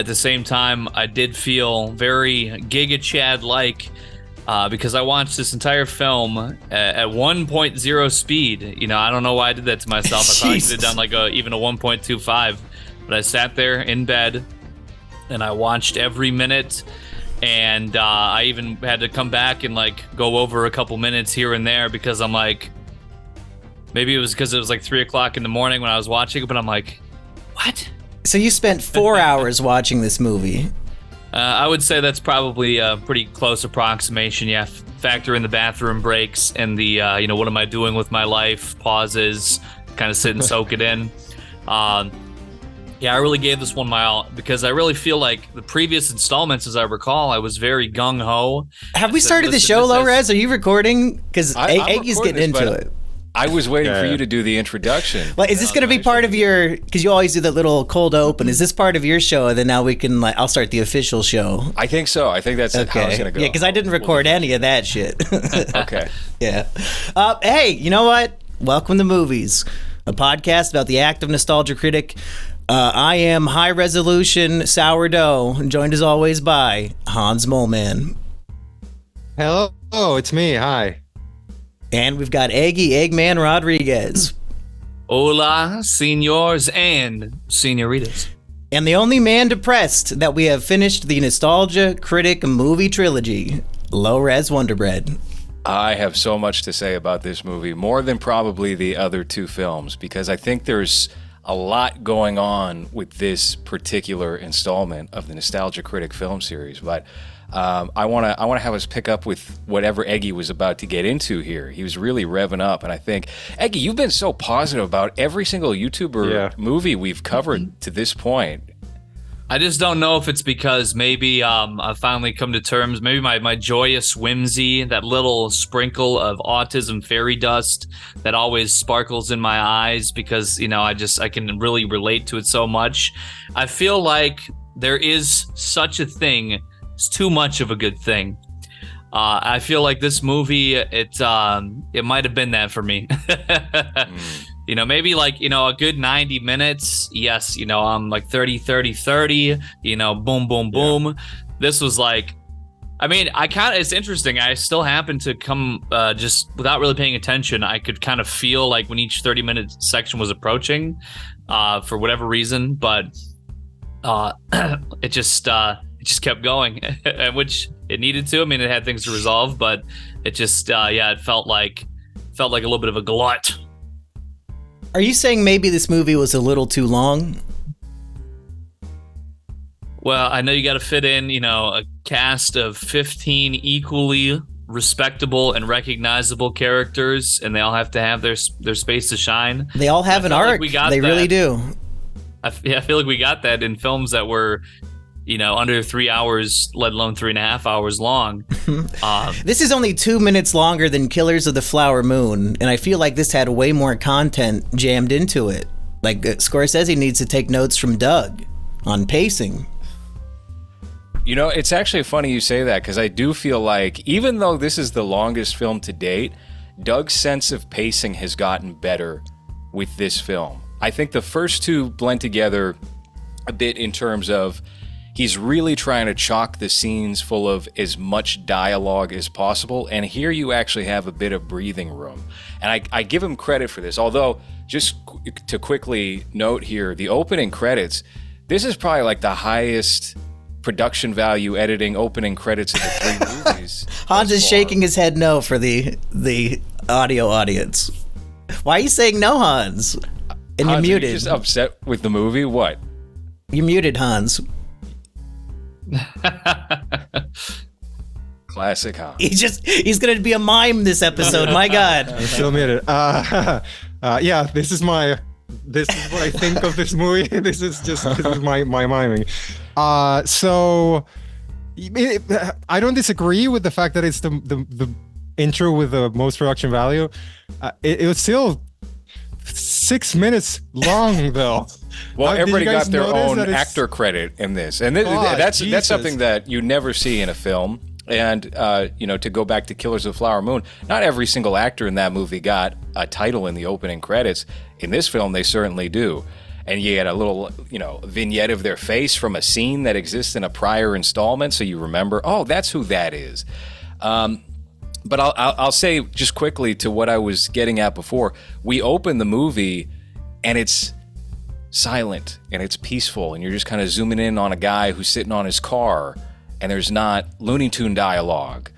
at the same time, I did feel very Giga Chad-like because I watched this entire film at 1.0 speed. You know, I don't know why I did that to myself. I probably could have done like even a 1.25, but I sat there in bed and I watched every minute. And I even had to come back and like go over a couple minutes here and there because I'm like, maybe it was because it was like 3 o'clock in the morning when I was watching it, but I'm like, what? So you spent 4 hours watching this movie. I would say that's probably a pretty close approximation. Yeah, factor in the bathroom breaks and the, what am I doing with my life? Pauses, kind of sit and soak it in. Yeah, I really gave this one my all because I really feel like the previous installments, as I recall, I was very gung-ho. Have we started the show, LowRes? Are you recording? Because Aggie's getting into it. I was waiting for you to do the introduction. Like, is this going to be part of your? Because you always do that little cold open. Is this part of your show? And then now we can I'll start the official show. I think so. I think that's how it's going to go. Yeah, because I didn't record any of that shit. Okay. Yeah. Hey, you know what? Welcome to Movies, a podcast about the act of Nostalgia Critic. I am High Resolution Sourdough, joined as always by Hans Moleman. Hello, it's me. Hi. And we've got Eggman Rodriguez. Hola, senors and senoritas. And the only man depressed that we have finished the Nostalgia Critic movie trilogy, LowRes Wonderbread. I have so much to say about this movie, more than probably the other two films, because I think there's a lot going on with this particular installment of the Nostalgia Critic film series. But I want to have us pick up with whatever Eggy was about to get into here. He was really revving up, and I think, Eggy, you've been so positive about every single YouTuber movie we've covered to this point. I just don't know if it's because maybe I've finally come to terms, maybe my joyous whimsy, that little sprinkle of autism fairy dust that always sparkles in my eyes because, I can really relate to it so much. I feel like there is such a thing. It's too much of a good thing. I feel like this movie, it might have been that for me. Maybe a good 90 minutes. Yes, I'm like 30, boom, boom, boom. Yeah. This was like, it's interesting. I still happen to come just without really paying attention. I could kind of feel like when each 30-minute section was approaching for whatever reason, but it just kept going, which it needed to. It had things to resolve, but it just, it felt like a little bit of a glut. Are you saying maybe this movie was a little too long? Well, I know you got to fit in, a cast of 15 equally respectable and recognizable characters, and they all have to have their space to shine. They all have an arc. They really do. I feel like we got that in films that were, under 3 hours, let alone 3.5 hours long. This is only 2 minutes longer than Killers of the Flower Moon, and I feel like this had way more content jammed into it. Like, Scorsese needs to take notes from Doug on pacing. It's actually funny you say that, because I do feel like, even though this is the longest film to date, Doug's sense of pacing has gotten better with this film. I think the first two blend together a bit in terms of he's really trying to chock the scenes full of as much dialogue as possible, and here you actually have a bit of breathing room. And I give him credit for this, although, just to quickly note here, the opening credits, this is probably like the highest production value editing opening credits of the three movies. Hans is shaking his head no for the audio audience. Why are you saying no, Hans? And Hans, you're muted. Are you just upset with the movie? What? You're muted, Hans. Classic Hans. He's gonna be a mime this episode. My God. I'm still muted. This is what I think of this movie. This is my miming. So I don't disagree with the fact that it's the intro with the most production value. It was still 6 minutes long, though. Well, everybody got their own actor credit in this, and that's something that you never see in a film. And to go back to Killers of the Flower Moon, not every single actor in that movie got a title in the opening credits. In this film, they certainly do. and you get a little, vignette of their face from a scene that exists in a prior installment, so you remember, oh, that's who that is. But I'll say just quickly to what I was getting at before. We open the movie and it's silent and it's peaceful, and you're just kind of zooming in on a guy who's sitting on his car, and there's not Looney Tune dialogue.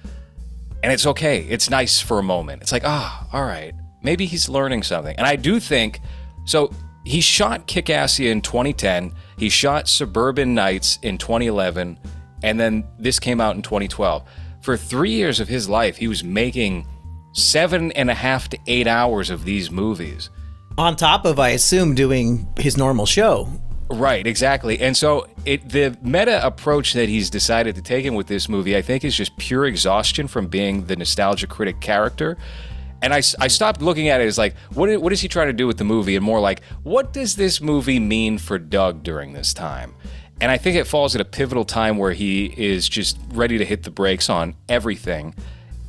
And it's okay. It's nice for a moment. It's like, all right, maybe he's learning something. And I do think, so he shot Kick-Assia in 2010. He shot Suburban Nights in 2011. And then this came out in 2012. For 3 years of his life, he was making 7.5 to 8 hours of these movies. On top of, I assume, doing his normal show. Right, exactly. And so the meta approach that he's decided to take in with this movie, I think, is just pure exhaustion from being the Nostalgia Critic character. And I stopped looking at it as like, what is he trying to do with the movie? And more like, what does this movie mean for Doug during this time? And I think it falls at a pivotal time where he is just ready to hit the brakes on everything.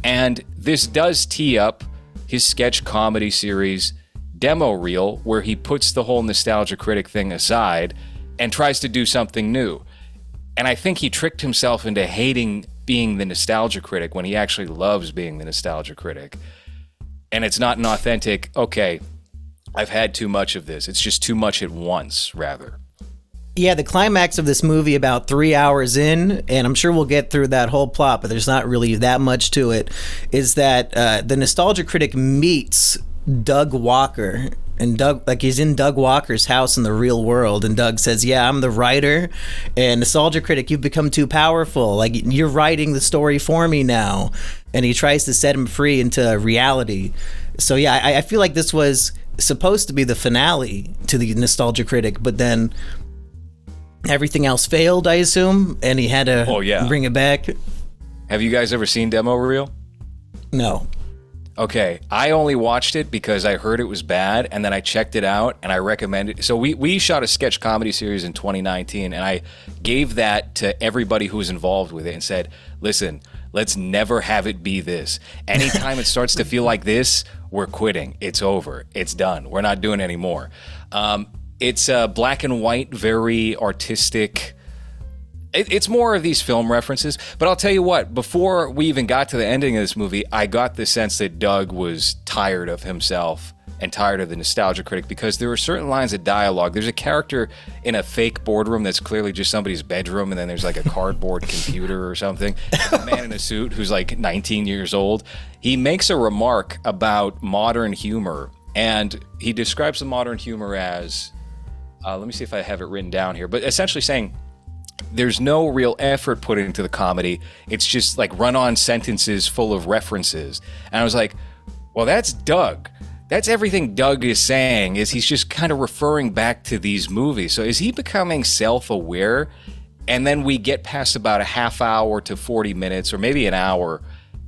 And this does tee up his sketch comedy series demo reel, where he puts the whole Nostalgia Critic thing aside and tries to do something new. And I think he tricked himself into hating being the Nostalgia Critic when he actually loves being the Nostalgia Critic. And it's not an authentic, okay, I've had too much of this. It's just too much at once, rather. Yeah, the climax of this movie, about 3 hours in, and I'm sure we'll get through that whole plot, but there's not really that much to it, is that the Nostalgia Critic meets Doug Walker. And Doug, like, he's in Doug Walker's house in the real world, and Doug says, yeah, I'm the writer, and Nostalgia Critic, you've become too powerful. Like, you're writing the story for me now. And he tries to set him free into reality. So yeah, I feel like this was supposed to be the finale to the Nostalgia Critic, but then everything else failed, I assume, and he had to bring it back. Have you guys ever seen Demo Reel? No. Okay, I only watched it because I heard it was bad, and then I checked it out, and I recommended it. So we shot a sketch comedy series in 2019, and I gave that to everybody who was involved with it and said, listen, let's never have it be this. Anytime it starts to feel like this, we're quitting. It's over. It's done. We're not doing it anymore. It's black and white, very artistic. It's more of these film references. But I'll tell you what, before we even got to the ending of this movie, I got the sense that Doug was tired of himself and tired of the Nostalgia Critic, because there were certain lines of dialogue. There's a character in a fake boardroom that's clearly just somebody's bedroom, and then there's like a cardboard computer or something. There's a man in a suit who's like 19 years old. He makes a remark about modern humor, and he describes the modern humor as, let me see if I have it written down here, but essentially saying, there's no real effort put into the comedy. It's just like run-on sentences full of references. And I was like, well, that's Doug. That's everything Doug is saying, is he's just kind of referring back to these movies. So is he becoming self-aware? And then we get past about a half hour to 40 minutes or maybe an hour.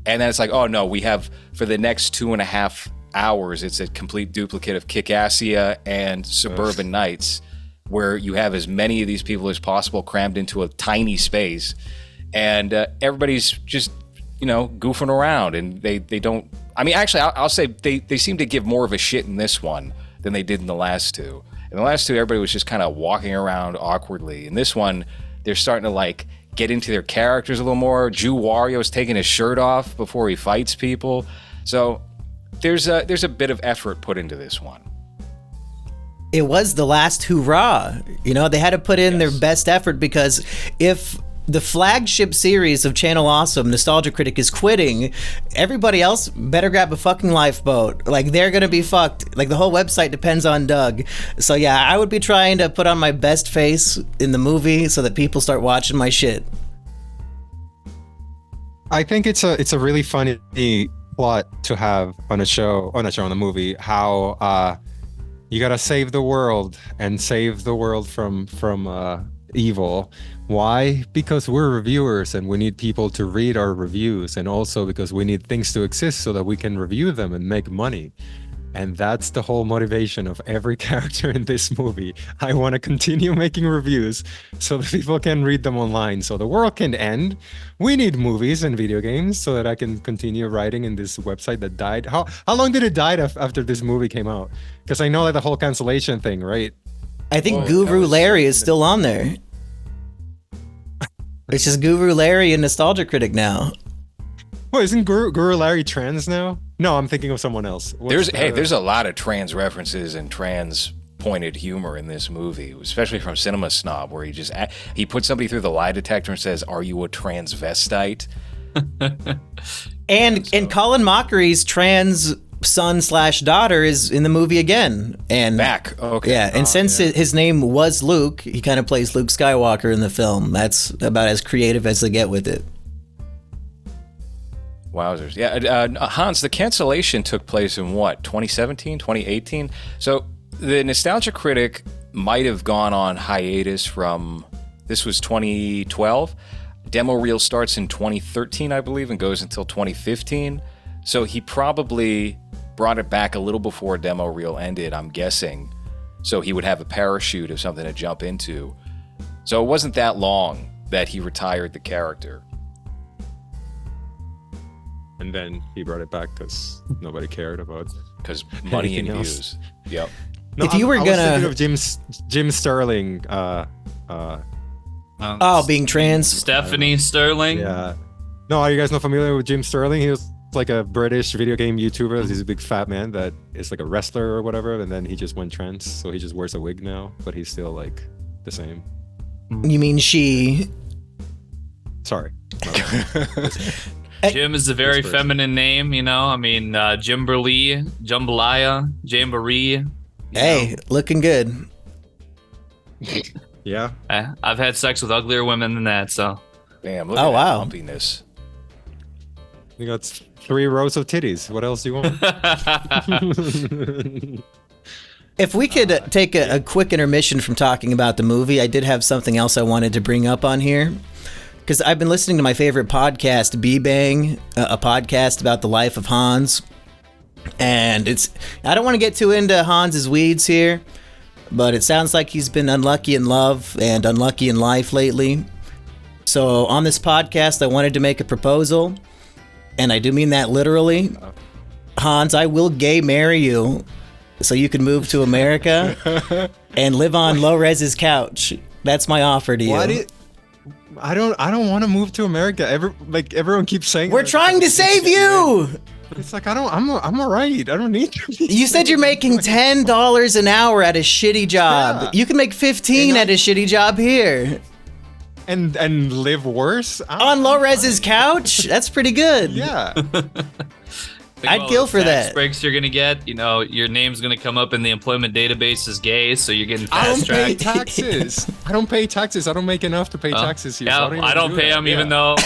And then it's like, oh no, we have for the next 2.5 hours, it's a complete duplicate of Kick-Assia and Suburban Nights, where you have as many of these people as possible crammed into a tiny space, and everybody's just, goofing around, and they don't. I mean, actually, I'll say they seem to give more of a shit in this one than they did in the last two. In the last two, everybody was just kind of walking around awkwardly. In this one, they're starting to like get into their characters a little more. Jew Wario's taking his shirt off before he fights people, so there's a bit of effort put into this one. It was the last hurrah. They had to put in their best effort, because if the flagship series of Channel Awesome, Nostalgia Critic, is quitting, everybody else better grab a fucking lifeboat. Like, they're gonna be fucked. Like, the whole website depends on Doug. So yeah, I would be trying to put on my best face in the movie so that people start watching my shit. I think it's a really funny plot to have on a movie, how you gotta save the world and save the world from evil. Why? Because we're reviewers and we need people to read our reviews, and also because we need things to exist so that we can review them and make money. And that's the whole motivation of every character in this movie. I want to continue making reviews so that people can read them online, so the world can end. We need movies and video games so that I can continue writing in this website that died. How long did it die after this movie came out? Because I know like the whole cancellation thing, right? I think Whoa, Guru that was- Larry is still on there. It's just Guru Larry and Nostalgia Critic now. Well, isn't Guru Larry trans now? No, I'm thinking of someone else. There's a lot of trans references and trans pointed humor in this movie, especially from Cinema Snob, where he puts somebody through the lie detector and says, "Are you a transvestite?" And Colin Mockery's trans son/daughter is in the movie again. And Back, okay. Yeah, and since his name was Luke, he kind of plays Luke Skywalker in the film. That's about as creative as they get with it. Wowzers. Yeah, Hans, the cancellation took place in what, 2017, 2018? So the Nostalgia Critic might have gone on hiatus from, this was 2012. Demo reel starts in 2013, I believe, and goes until 2015. So he probably brought it back a little before demo reel ended, I'm guessing. So he would have a parachute or something to jump into. So it wasn't that long that he retired the character. And then he brought it back because nobody cared about Because money and anything else. views. Yep. If you were I was gonna- thinking of Jim Sterling. Being trans. Stephanie Sterling. Yeah. No, are you guys not familiar with Jim Sterling? He was like a British video game YouTuber. He's a big fat man that is like a wrestler or whatever, and then he just went trans, so he just wears a wig now, but he's still like the same. You mean she? Sorry. Jim is a very This person. feminine name, you know. I mean, Jimberlee, Jambalaya, Jamboree. Hey, looking good. Yeah. I've had sex with uglier women than that, so. Damn, look Oh, at wow. that lumpiness. You got 3 rows of titties. What else do you want? If we could take a quick intermission from talking about the movie, I did have something else I wanted to bring up on here. Because I've been listening to my favorite podcast, B-Bang, a podcast about the life of Hans. And I don't want to get too into Hans's weeds here, but it sounds like he's been unlucky in love and unlucky in life lately. So on this podcast, I wanted to make a proposal, and I do mean that literally. Hans, I will gay marry you so you can move to America and live on LowRes's couch. That's my offer to you. I don't want to move to America. Everyone keeps saying We're trying to save you. But it's like I'm all right. I don't need to. You said you're making $10 an hour at a shitty job. Yeah. You can make 15 at a shitty job here. And live worse On LowRes's couch? That's pretty good. Yeah. Think I'd about kill all the for tax that. breaks you're gonna get. You know, your name's gonna come up in the employment database as gay, so you're getting I don't fast pay tracked. taxes. I don't pay taxes. I don't make enough to pay taxes here. Yeah, so I don't pay them even though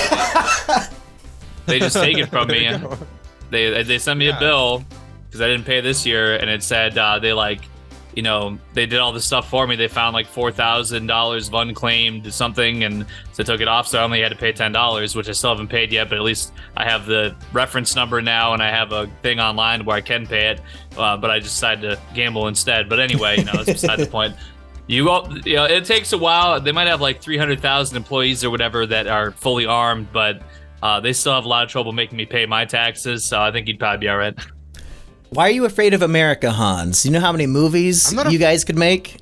they just take it from me. They sent me a bill because I didn't pay this year, and it said they did all this stuff for me. They found like $4,000 of unclaimed something, and so took it off. So I only had to pay $10, which I still haven't paid yet. But at least I have the reference number now, and I have a thing online where I can pay it. But I just decided to gamble instead. But anyway, that's beside the point. It takes a while. They might have like 300,000 employees or whatever that are fully armed, but they still have a lot of trouble making me pay my taxes. So I think you'd probably be all right. Why are you afraid of America, Hans? You know how many movies you guys could make?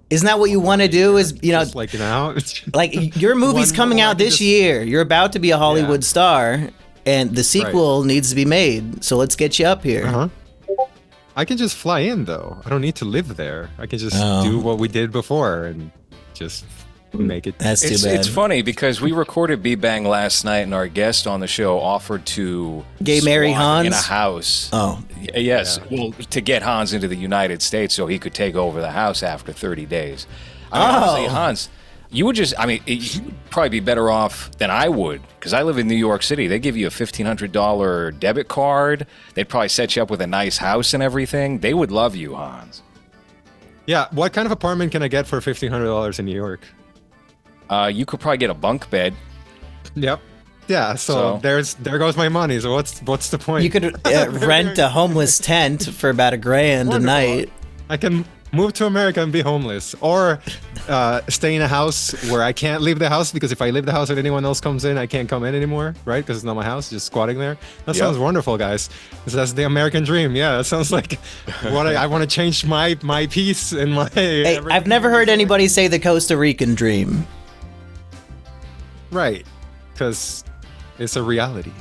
Isn't that what you want to do? Is Just like now. like your movie's One coming more, I out can this just- year. You're about to be a Hollywood star, and the sequel needs to be made. So let's get you up here. Uh-huh. I can just fly in though. I don't need to live there. I can just Oh. do what we did before and just make it. That's too bad. It's funny because we recorded B-Bang last night, and our guest on the show offered to Gay marry squat in a Hans? house. Oh, Yes, well, to get Hans into the United States so he could take over the house after 30 days. Honestly, Hans, you would probably be better off than I would, because I live in New York City. They give you a $1,500 debit card. They'd probably set you up with a nice house and everything. They would love you, Hans. Yeah. What kind of apartment can I get for $1,500 in New York? You could probably get a bunk bed. Yep. Yeah. So there goes my money. So what's the point? you could rent a homeless tent for about $1,000 a Wonderful. night. I can move to America and be homeless, or stay in a house where I can't leave the house, because if I leave the house and anyone else comes in, I can't come in anymore, right? Because it's not my house, just squatting there. That sounds wonderful, guys. That's the American dream. Yeah, that sounds like what I want to change my peace and my. Hey, I've never heard anybody say the Costa Rican dream. Right, because it's a reality.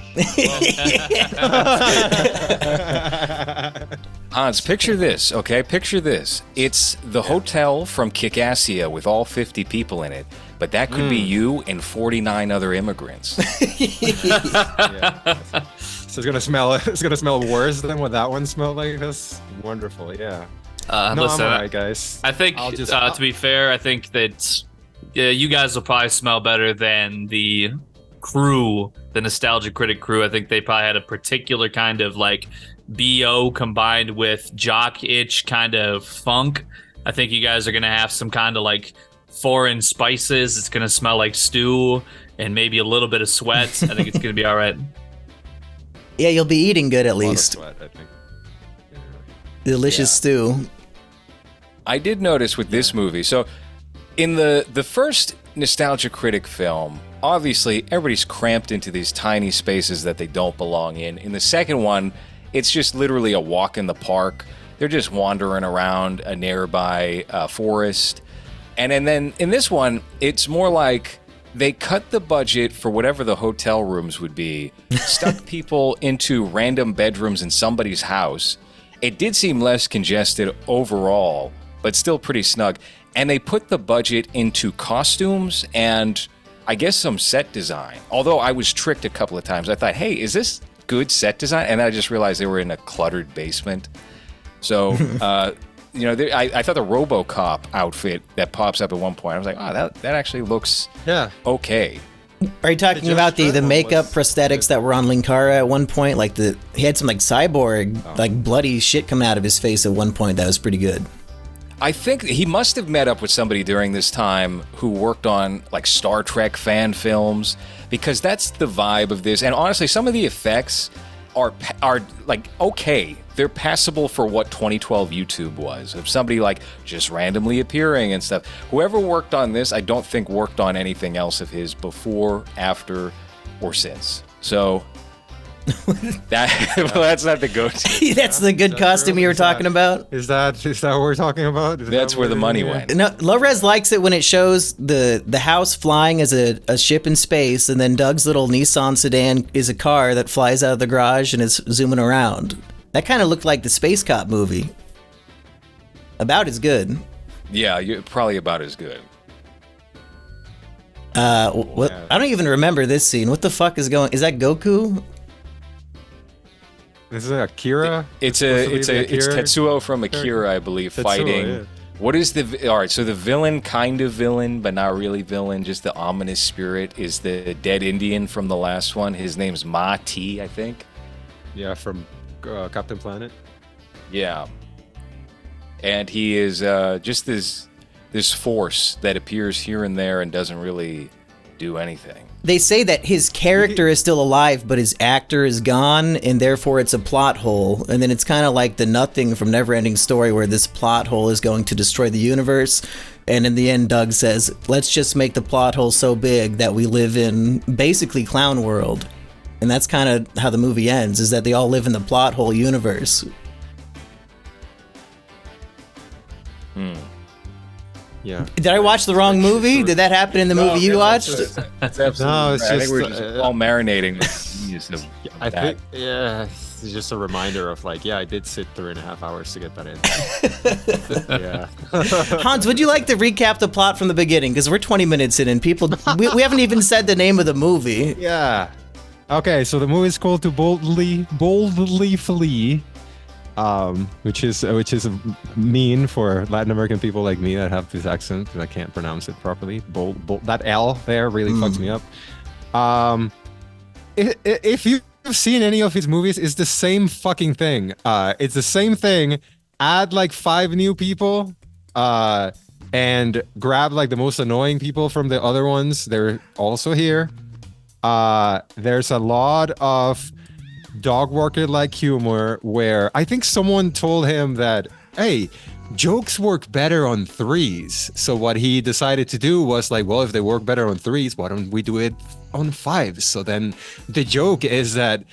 Hans, picture this, okay? Picture this. It's the hotel from Kick-Assia with all 50 people in it, but that could be you and 49 other immigrants. Yeah. So it's gonna smell worse than what that one smelled like. That's wonderful. Yeah. No, Listen, I'm alright, guys. I think, to be fair, I think that you guys will probably smell better than the crew, the Nostalgia Critic crew. I think they probably had a particular kind of like BO combined with jock itch kind of funk. I think you guys are going to have some kind of like foreign spices. It's going to smell like stew and maybe a little bit of sweat. I think it's going to be all right. Yeah, you'll be eating good at A lot of least. sweat, I think. Delicious stew. I did notice with this movie, so in the first Nostalgia Critic film, obviously everybody's cramped into these tiny spaces that they don't belong in. In the second one, it's just literally a walk in the park. They're just wandering around a nearby forest. And then in this one, it's more like they cut the budget for whatever the hotel rooms would be, stuck people into random bedrooms in somebody's house. It did seem less congested overall, but still pretty snug. And they put the budget into costumes and I guess some set design. Although I was tricked a couple of times. I thought, hey, is this good set design? And I just realized they were in a cluttered basement. So, I thought the RoboCop outfit that pops up at one point, I was like, oh, that actually looks okay. Are you talking about the makeup prosthetics that were on Linkara at one point? Like he had some like cyborg, like bloody shit coming out of his face at one point. That was pretty good. I think he must have met up with somebody during this time who worked on like Star Trek fan films, because that's the vibe of this. And honestly, some of the effects are like okay, they're passable for what 2012 YouTube was, of somebody like just randomly appearing and stuff. Whoever worked on this, I don't think worked on anything else of his before, after, or since. So that's not the go-to. That's the good costume you were talking about. Is that what we're talking about? That's where the money went. No, LowRes likes it when it shows the house flying as a ship in space, and then Doug's little Nissan sedan is a car that flies out of the garage and is zooming around. That kind of looked like the Space Cop movie. About as good. Yeah, you're probably about as good. What? I don't even remember this scene. What the fuck is going? Is that Goku? This is Akira. It's Tetsuo from Akira, I believe, Tetsuo, fighting. yeah. What is all right? So the villain, kind of villain, but not really villain. Just the ominous spirit is the dead Indian from the last one. His name's Ma T, I think. Yeah, from Captain Planet. Yeah, and he is just this force that appears here and there and doesn't really do anything. They say that his character is still alive, but his actor is gone, and therefore it's a plot hole. And then it's kind of like the Nothing from Neverending Story, where this plot hole is going to destroy the universe. And in the end, Doug says, let's just make the plot hole so big that we live in basically Clown World. And that's kind of how the movie ends, is that they all live in the plot hole universe. Yeah. Did I watch the wrong movie? Did that happen in the movie you watched? That's absolutely No, it's right. I think just, we're just all marinating with the genius of I that. think, it's just a reminder of like, I did sit 3.5 hours to get that in. Yeah. Hans, would you like to recap the plot from the beginning? Because we're 20 minutes in and people, we haven't even said the name of the movie. Yeah. Okay, so the movie is called To Boldly Flee, which is mean for Latin American people like me that have this accent because I can't pronounce it properly. Bold, that L there really fucks me up. If you've seen any of his movies, it's the same fucking thing. It's the same thing. Add like 5 new people, and grab like the most annoying people from the other ones. They're also here. There's a lot of dog walker like humor where I think someone told him that, hey, jokes work better on threes. So what he decided to do was like, well, if they work better on threes, why don't we do it on fives? So then the joke is that,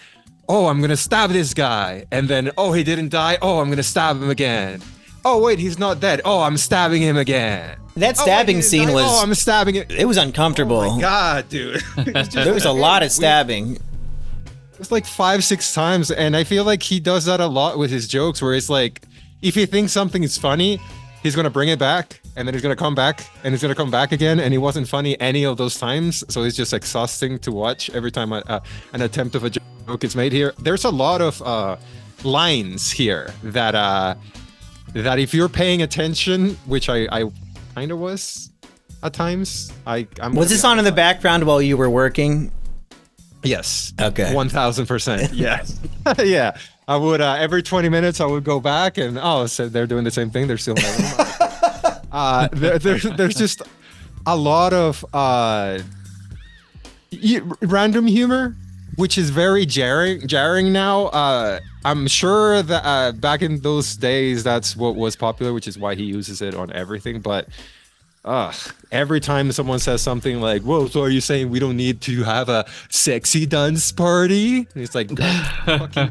oh, I'm gonna stab this guy, and then, oh, he didn't die, oh, I'm gonna stab him again. Oh wait, he's not dead. Oh, I'm stabbing him again. That stabbing scene was. Oh, I'm stabbing it. It was uncomfortable. Oh my God, dude. There was a lot of stabbing. It's like 5-6 times, and I feel like he does that a lot with his jokes, where it's like, if he thinks something is funny, he's gonna bring it back, and then he's gonna come back, and he's gonna come back again, and he wasn't funny any of those times, so it's just exhausting to watch every time an attempt of a joke is made here. There's a lot of lines here that if you're paying attention, which I kind of was at times. Was this on in the background while you were working? Yes. Okay. 1000%. Yes. Yeah. I would every 20 minutes I would go back and so they're doing the same thing. They're still having there's just a lot of random humor, which is very jarring now. I'm sure that back in those days that's what was popular, which is why he uses it on everything. But every time someone says something like, "Whoa, so are you saying we don't need to have a sexy dance party?" And it's like,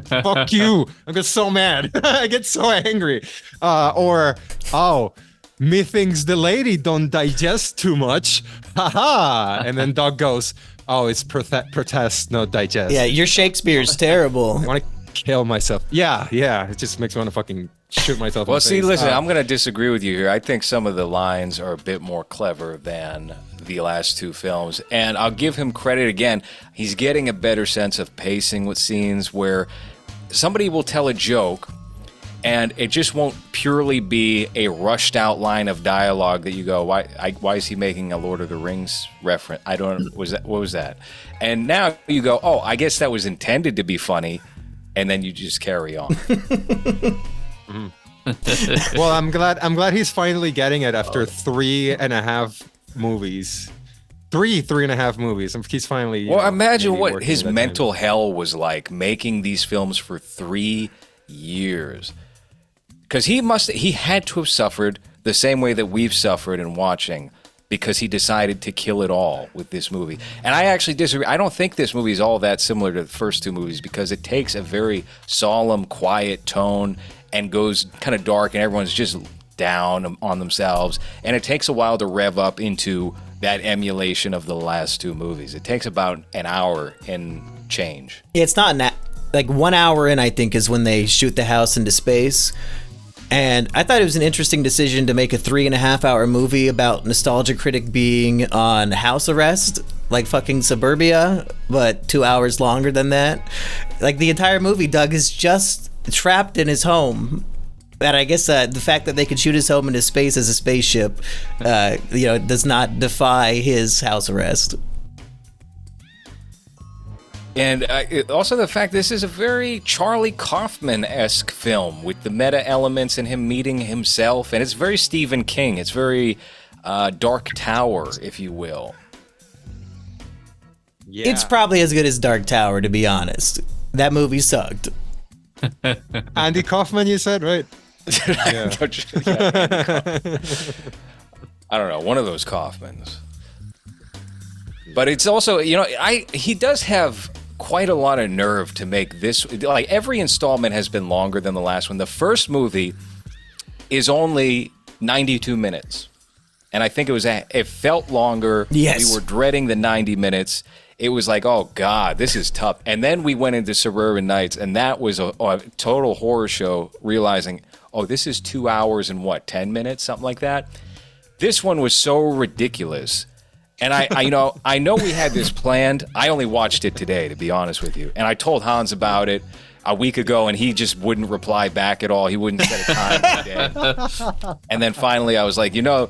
fuck you. I get so mad. I get so angry. Or, "Oh, methinks the lady don't digest too much. Haha." And then Doug goes, "Oh, it's protest, not digest." Yeah, your Shakespeare's terrible. I want to kill myself. Yeah. It just makes me want to fucking shoot myself. Well, in the see, face. listen, I'm going to disagree with you here. I think some of the lines are a bit more clever than the last two films. And I'll give him credit again. He's getting a better sense of pacing with scenes where somebody will tell a joke and it just won't purely be a rushed out line of dialogue that you go, why is he making a Lord of the Rings reference? What was that? And now you go, oh, I guess that was intended to be funny. And then you just carry on. Well, I'm glad he's finally getting it after 3.5 movies. 3.5 movies. He's finally. Well, imagine what his mental hell was like making these films for 3 years. Because he had to have suffered the same way that we've suffered in watching, because he decided to kill it all with this movie. And I actually disagree. I don't think this movie is all that similar to the first two movies, because it takes a very solemn, quiet tone and goes kind of dark, and everyone's just down on themselves. And it takes a while to rev up into that emulation of the last two movies. It takes about an hour and change. It's not like 1 hour in, I think, is when they shoot the house into space. And I thought it was an interesting decision to make a 3.5 hour movie about Nostalgia Critic being on house arrest, like fucking Suburbia, but 2 hours longer than that. Like, the entire movie, Doug is just trapped in his home. And I guess the fact that they could shoot his home into space as a spaceship, does not defy his house arrest. And also the fact this is a very Charlie Kaufman-esque film with the meta elements and him meeting himself. And it's very Stephen King. It's very Dark Tower, if you will. Yeah. It's probably as good as Dark Tower, to be honest. That movie sucked. Andy Kaufman, you said, right? Yeah. I don't know, one of those Kaufmans. But it's also, he does have quite a lot of nerve to make this. Like, every installment has been longer than the last one. The first movie is only 92 minutes. And I think it felt longer. Yes. We were dreading the 90 minutes. It was like, oh, God, this is tough. And then we went into Suburban Nights, and that was a total horror show, realizing, oh, this is 2 hours and 10 minutes, something like that. This one was so ridiculous. And I know we had this planned. I only watched it today, to be honest with you. And I told Hans about it a week ago, and he just wouldn't reply back at all. He wouldn't set a time of the day. And then finally I was like, they want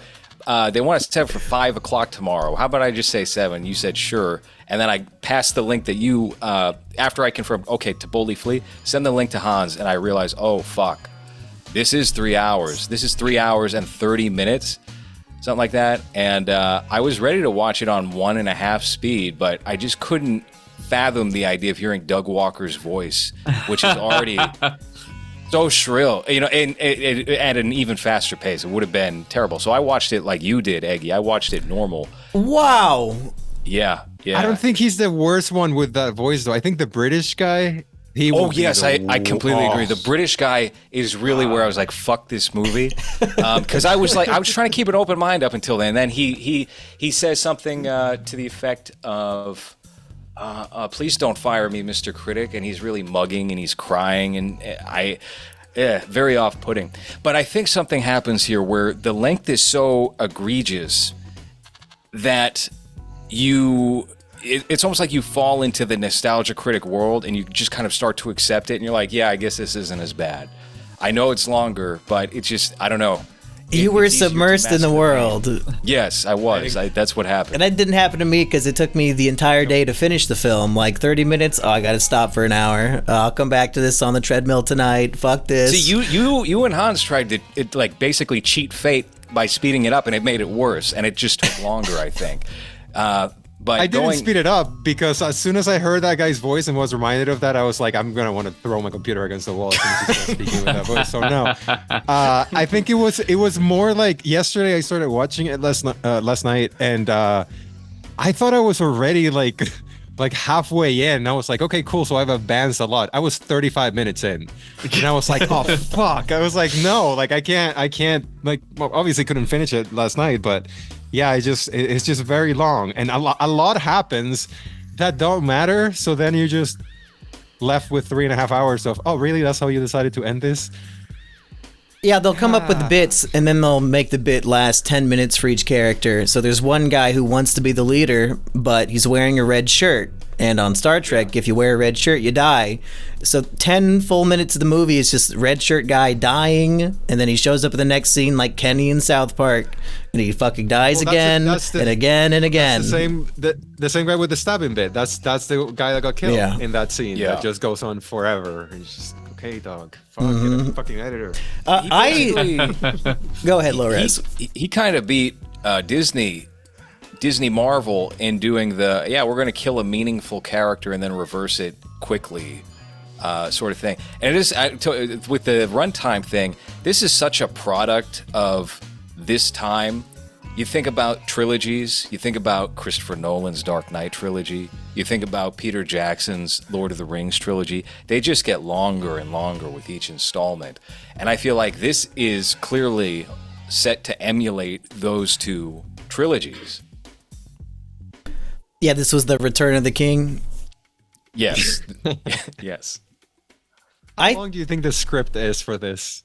us to set for 5 o'clock tomorrow. How about I just say 7? You said sure. And then I passed the link that you, after I confirmed, okay, to Boldly Flee, send the link to Hans. And I realized, oh, fuck. This is 3 hours. This is 3 hours and 30 minutes. Something like that. And I was ready to watch it on 1.5 speed, but I just couldn't fathom the idea of hearing Doug Walker's voice, which is already So shrill, and at an even faster pace. It would have been terrible. So I watched it like you did, Eggy. I watched it normal. Wow. Yeah. I don't think he's the worst one with that voice, though. I think the British guy. I completely agree. The British guy is really where I was like, "Fuck this movie," because I was trying to keep an open mind up until then. And then he says something to the effect of, "Please don't fire me, Mr. Critic," and he's really mugging and he's crying, and very off-putting. But I think something happens here where the length is so egregious that it's almost like you fall into the Nostalgia Critic world and you just kind of start to accept it, and you're like, yeah, I guess this isn't as bad. I know it's longer, but it's just, I don't know. You were submersed in the world. Yes, I was. That's what happened. And that didn't happen to me because it took me the entire day to finish the film. Like 30 minutes. Oh, I got to stop for an hour. I'll come back to this on the treadmill tonight. Fuck this. See, you and Hans tried to basically cheat fate by speeding it up, and it made it worse, and it just took longer, I think. But I didn't speed it up because as soon as I heard that guy's voice and was reminded of that, I was like, I'm gonna want to throw my computer against the wall as soon as he starts speaking with that voice. So no, I think it was more like yesterday. I started watching it last night, and I thought I was already like halfway in. I was like, okay, cool. So I've advanced a lot. I was 35 minutes in, and I was like, oh fuck. I was like, no, like I can't. Like, well, obviously couldn't finish it last night, but. Yeah, it's just very long, and a lot happens that don't matter. So then you're just left with 3.5 hours of, oh, really? That's how you decided to end this? Yeah, they'll come up with bits, and then they'll make the bit last 10 minutes for each character. So there's one guy who wants to be the leader, but he's wearing a red shirt. And on Star Trek, if you wear a red shirt, you die. So 10 full minutes of the movie is just red shirt guy dying, and then he shows up in the next scene like Kenny in South Park, and he fucking dies again and again and again. The same guy with the stabbing bit. That's the guy that got killed in that scene. Yeah. That just goes on forever. And it's just, okay, dog. Fuck, get a fucking editor. Go ahead, LowRes. He kind of beat Disney Marvel in doing we're going to kill a meaningful character and then reverse it quickly sort of thing. And it is, with the runtime thing, this is such a product of this time. You think about trilogies, you think about Christopher Nolan's Dark Knight trilogy, you think about Peter Jackson's Lord of the Rings trilogy. They just get longer and longer with each installment. And I feel like this is clearly set to emulate those two trilogies. Yeah, this was the Return of the King. Yes. Yes. How long do you think the script is for this?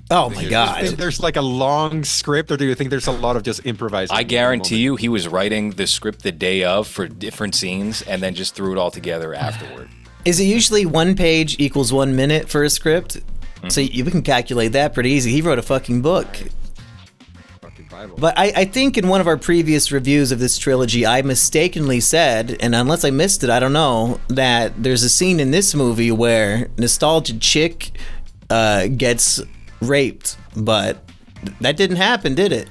Oh my God. Do you think there's like a long script, or do you think there's a lot of just improvising? I guarantee you he was writing the script the day of for different scenes and then just threw it all together afterward. Is it usually 1 page equals 1 minute for a script? Mm-hmm. So you can calculate that pretty easy. He wrote a fucking book. But I think in one of our previous reviews of this trilogy, I mistakenly said, and unless I missed it, I don't know, that there's a scene in this movie where Nostalgia Chick gets raped, but that didn't happen, did it?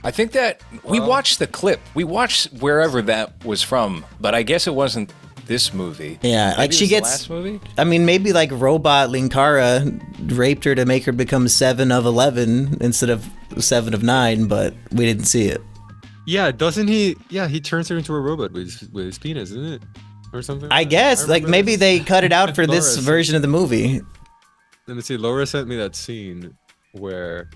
I think that we watched the clip. We watched wherever that was from, but I guess it wasn't this movie. Yeah, maybe like she gets. The last movie? I mean, maybe like Robot Linkara raped her to make her become 7 of 11 instead of 7 of 9, but we didn't see it. Yeah, doesn't he? Yeah, he turns her into a robot with his penis, isn't it, or something? I guess like maybe they cut it out for this version of the movie. Let me see. Laura sent me that scene where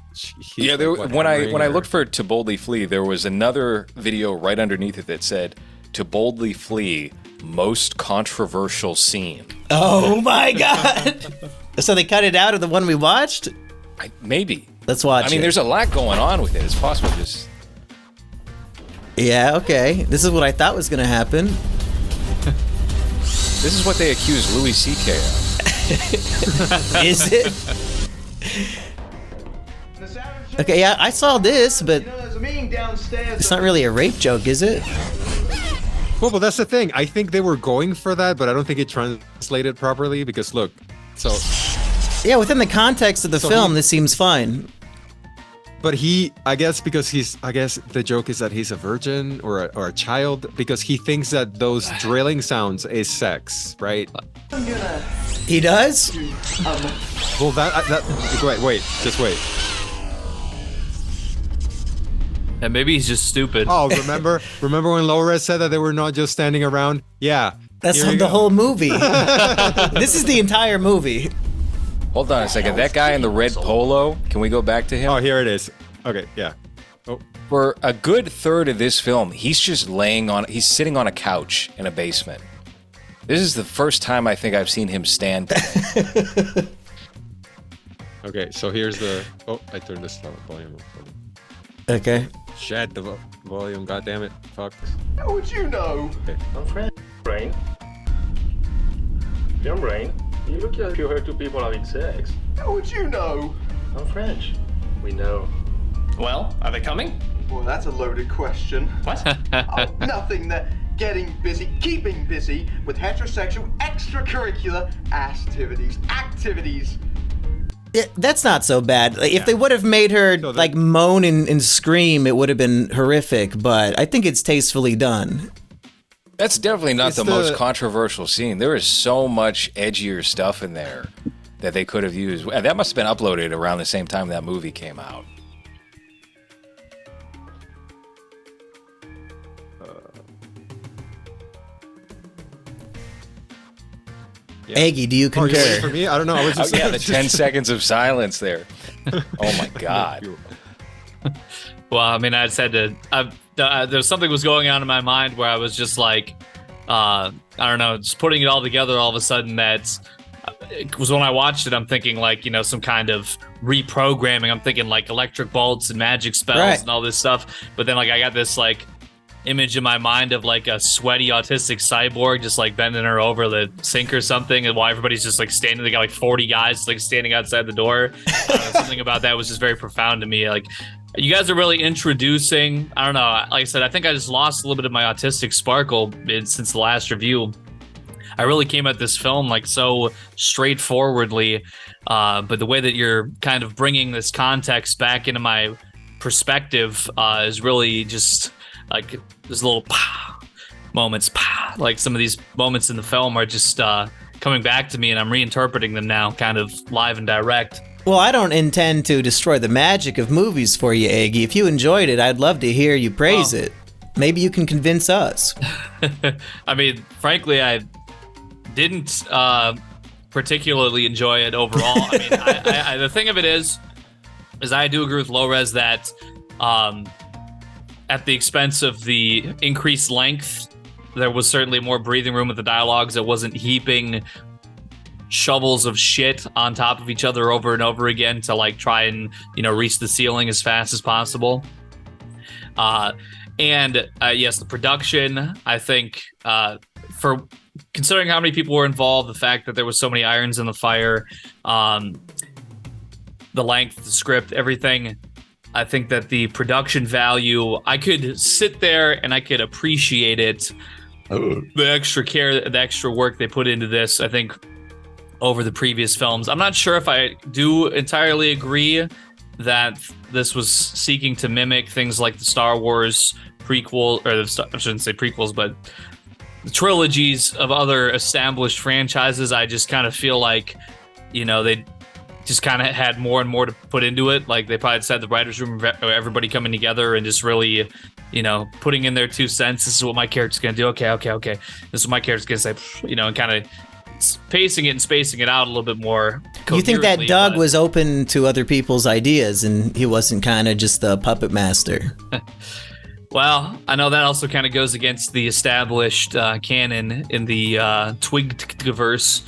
when I looked for To Boldly Flee, there was another video right underneath it that said To Boldly Flee, most controversial scene. Oh my God. So they cut it out of the one we watched? Maybe. Let's watch it. I mean, there's a lot going on with it. It's possible just... Yeah, okay. This is what I thought was going to happen. This is what they accused Louis C.K. of. Is it? Okay, yeah, I saw this, but it's not really a rape joke, is it? Well, that's the thing. I think they were going for that, but I don't think it translated properly because look, so... Yeah, within the context of the film, this seems fine. But I guess the joke is that he's a virgin or a child because he thinks that those drilling sounds is sex, right? He does? Well, just wait. And maybe he's just stupid. Oh, remember when LowRes said that they were not just standing around? Yeah. That's Here we the go. whole movie. This is the entire movie. Hold on a second. That guy in the red polo, can we go back to him? Oh, here it is. Okay, yeah. Oh, For a good third of this film, he's just he's sitting on a couch in a basement. This is the first time I think I've seen him stand. okay, so here's the... Oh, I turned this volume up. Okay. Shut the volume, goddammit. Fuck. How would you know? Okay. I'm French. Brain. Young brain. You look like you heard two people having sex. How would you know? I'm French. We know. Well, are they coming? Well, that's a loaded question. What? Oh, nothing. They're getting busy, keeping busy with heterosexual extracurricular activities. Yeah, that's not so bad. Like, if they would have made her like moan and scream, it would have been horrific. But I think it's tastefully done. That's definitely not the most controversial scene. There is so much edgier stuff in there that they could have used. That must have been uploaded around the same time that movie came out. Yeah. Aggie, do you Oh, you're waiting concur? for me? I don't know. I was just... Yeah, the 10 seconds of silence there. Oh my God. Well, I mean, I just had to. There's something was going on in my mind where I was just like, I don't know, just putting it all together. All of a sudden, it was when I watched it. I'm thinking like, some kind of reprogramming. I'm thinking like electric bolts and magic spells and all this stuff. But then like I got this like image in my mind of like a sweaty autistic cyborg just like bending her over the sink or something, and while everybody's just like standing, they got like 40 guys like standing outside the door. Something about that was just very profound to me. Like, you guys are really introducing, I don't know, like I said, I think I just lost a little bit of my autistic sparkle since the last review. I really came at this film like so straightforwardly, but the way that you're kind of bringing this context back into my perspective is really just like there's little moments, like some of these moments in the film are just coming back to me, and I'm reinterpreting them now kind of live and direct. Well, I don't intend to destroy the magic of movies for you, Aggie. If you enjoyed it, I'd love to hear you praise it. Maybe you can convince us. I mean, frankly, I didn't particularly enjoy it overall. I mean, I the thing of it is I do agree with LowRes that at the expense of the increased length, there was certainly more breathing room with the dialogues. It wasn't heaping shovels of shit on top of each other over and over again to like try and reach the ceiling as fast as possible. And yes, the production, I think, for considering how many people were involved, the fact that there was so many irons in the fire, the length, the script, everything, I think that the production value, I could sit there and I could appreciate it. The extra care, the extra work they put into this, I think, over the previous films. I'm not sure if I do entirely agree that this was seeking to mimic things like the Star Wars prequel, or I shouldn't say prequels, but the trilogies of other established franchises. I just kind of feel like, they just kind of had more and more to put into it. Like they probably just had the writer's room, everybody coming together and just really, putting in their 2 cents. This is what my character's going to do. Okay. This is what my character's going to say, and kind of pacing it and spacing it out a little bit more. You think that Doug was open to other people's ideas and he wasn't kind of just the puppet master? Well, I know that also kind of goes against the established canon in the Twigverse,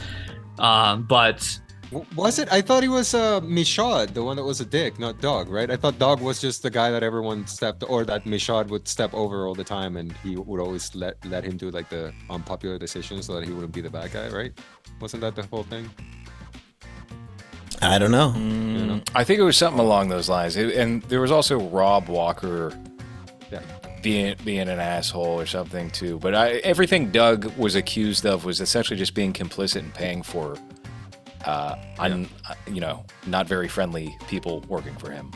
but... Was it? I thought he was Michaud, the one that was a dick, not Dog, right? I thought Dog was just the guy that everyone or that Michaud would step over all the time, and he would always let him do like the unpopular decisions so that he wouldn't be the bad guy, right? Wasn't that the whole thing? I don't know. I think it was something along those lines. And there was also Rob Walker being an asshole or something too. But everything Doug was accused of was essentially just being complicit and paying for not very friendly people working for him.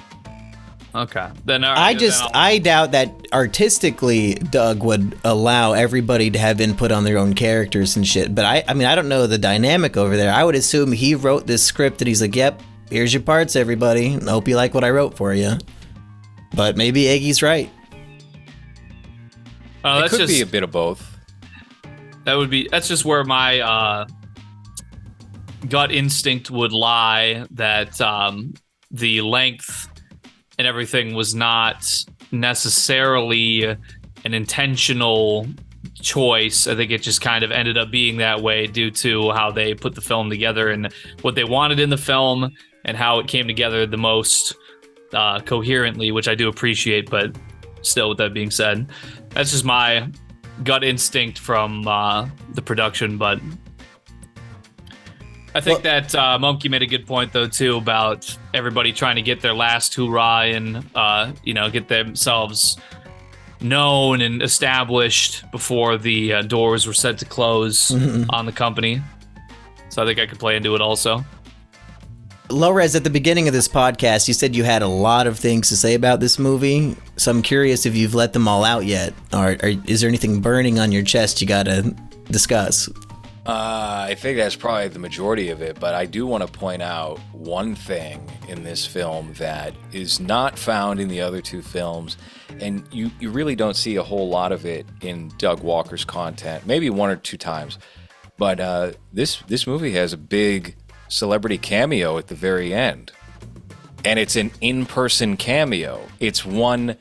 Okay. Then all right, I doubt that artistically Doug would allow everybody to have input on their own characters and shit. But I mean, I don't know the dynamic over there. I would assume he wrote this script and he's like, "Yep, here's your parts, everybody. I hope you like what I wrote for you." But maybe Iggy's right. It could be a bit of both. That's just where my gut instinct would lie, that the length and everything was not necessarily an intentional choice. I think it just kind of ended up being that way due to how they put the film together and what they wanted in the film and how it came together the most coherently, which I do appreciate. But still, with that being said, that's just my gut instinct from the production. But I think that Monkey made a good point, though, too, about everybody trying to get their last hoorah and, get themselves known and established before the doors were set to close on the company. So I think I could play into it also. LowRes, at the beginning of this podcast, you said you had a lot of things to say about this movie. So I'm curious if you've let them all out yet. Or is there anything burning on your chest you got to discuss? I think that's probably the majority of it, but I do want to point out one thing in this film that is not found in the other two films, and you really don't see a whole lot of it in Doug Walker's content, maybe one or two times. But this movie has a big celebrity cameo at the very end, and it's an in-person cameo. It's one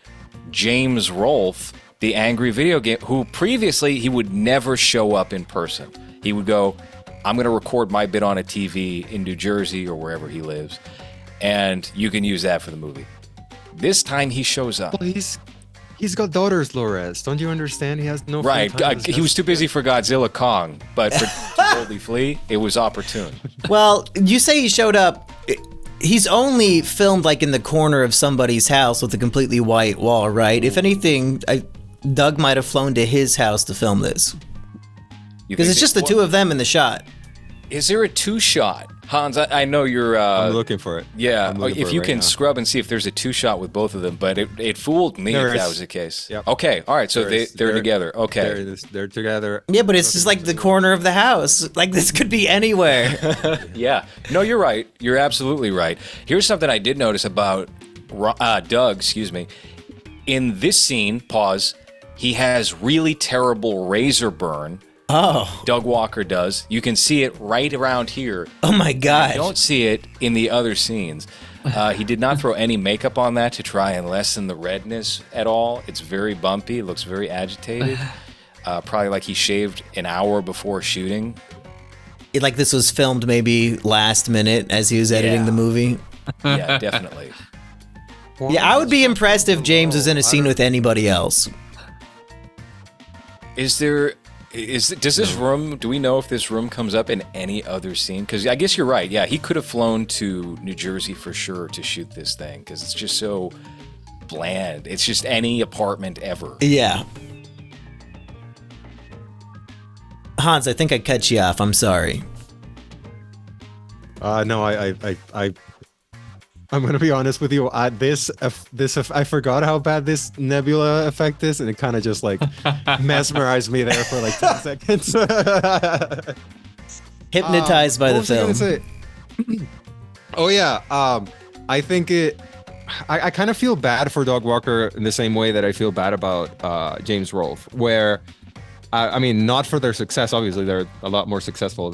James Rolfe, the angry video game, who previously he would never show up in person. He would go, I'm going to record my bit on a TV in New Jersey or wherever he lives, and you can use that for the movie. This time he shows up. Well, he's got daughters, LowRes. Don't you understand? He has no free right. time. He was too busy for Godzilla Kong, but for To Boldly Flee, it was opportune. Well, you say he showed up. He's only filmed like in the corner of somebody's house with a completely white wall, right? If anything, Doug might have flown to his house to film this. Because it's just the two of them in the shot. Is there a two-shot? Hans, I know you're... I'm looking for it. Yeah, if you can scrub and see if there's a two-shot with both of them, but it fooled me if that was the case. Yep. Okay, all right, so they're together. Okay. They're together. Yeah, but it's just like the corner of the house. Like, this could be anywhere. Yeah. No, you're right. You're absolutely right. Here's something I did notice about Doug, In this scene, pause, he has really terrible razor burn. Oh. Doug Walker does. You can see it right around here. Oh my God. You don't see it in the other scenes. He did not throw any makeup on that to try and lessen the redness at all. It's very bumpy. It looks very agitated. Probably like he shaved an hour before shooting. Like this was filmed maybe last minute as he was editing the movie. Yeah, definitely. Yeah, I would be impressed if James was in a scene with anybody else. Does this room, do we know if this room comes up in any other scene? Because I guess you're right. Yeah, he could have flown to New Jersey for sure to shoot this thing because it's just so bland. It's just any apartment ever. Yeah. Hans, I think I cut you off. I'm sorry. No, I'm gonna be honest with you. I forgot how bad this nebula effect is, and it kind of just like mesmerized me there for like 10 seconds. Hypnotized by the film. Oh yeah, I think it. I kind of feel bad for Doug Walker in the same way that I feel bad about James Rolfe, where I mean, not for their success. Obviously, they're a lot more successful.